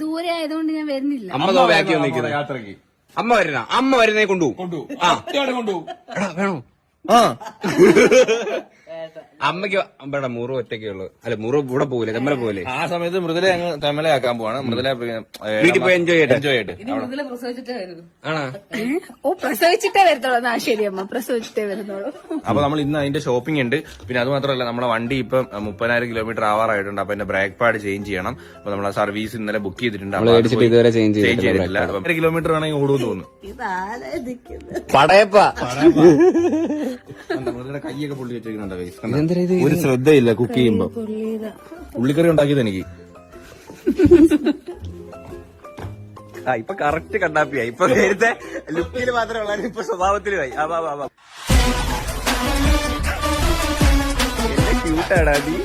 ദൂരെ ആയതുകൊണ്ട് ഞാൻ വരുന്നില്ല. അമ്മ ബാക്കി വന്നിരിക്കുന്നത് യാത്രക്ക് അമ്മ വരുന്നേ കൊണ്ടുപോകും. എടാ വേണോ? അമ്മയ്ക്ക് ഇവിടെ മുറു ഒറ്റയ്ക്കേ ഉള്ളു. അല്ല മുറു ഇവിടെ പോകില്ല, തെമ്മല പോകില്ലേ. ആ സമയത്ത് മൃദുല അങ്ങ് തെമ്മലയാക്കാൻ പോവാണ്. മൃദുല വീട്ടിൽ പോയി എൻജോയ് ചെയ്യട്ടെ. പ്രസവിച്ചിട്ടേ വരുന്നു. ആണോ? പ്രസവിച്ചിട്ടേ വരത്തുള്ളൂ. ശരി അമ്മ, പ്രസവിച്ചിട്ടേ വരുന്നുള്ളൂ. അപ്പൊ നമ്മൾ ഇന്ന് അതിന്റെ ഷോപ്പിംഗ് ഉണ്ട്. പിന്നെ അത് മാത്രമല്ല, നമ്മുടെ വണ്ടി ഇപ്പം 30,000 കിലോമീറ്റർ ആവാറായിട്ടുണ്ട്. അപ്പൊ എന്റെ ബ്രേക്ക് പാഡ് ചേഞ്ച് ചെയ്യണം. അപ്പൊ നമ്മളെ സർവീസ് ഇന്നലെ ബുക്ക് ചെയ്തിട്ടുണ്ട്. ഇതുവരെ ചേഞ്ച് ചെയ്തിട്ടില്ല. 1 കിലോമീറ്റർ ആണെങ്കിൽ ഓടുമെന്ന് തോന്നുന്നു. പടയപ്പ മൃദുലയുടെ കൈയൊക്കെ പൊള്ളി വെച്ചിരിക്കുന്നുണ്ട്. ഒരു ശ്രദ്ധയില്ല കുക്ക് ചെയ്യുമ്പോ. ഉള്ളിക്കറി ഉണ്ടാക്കിയത് എനിക്ക്. ഇപ്പൊ കറക്റ്റ് കണ്ടാപ്പിയായി. ഇപ്പൊ നേരത്തെ ലുക്കിൽ മാത്രമേ ഉള്ളൂ, ഇപ്പൊ സ്വഭാവത്തിലുമായി. ക്യൂട്ടാടാ നീ.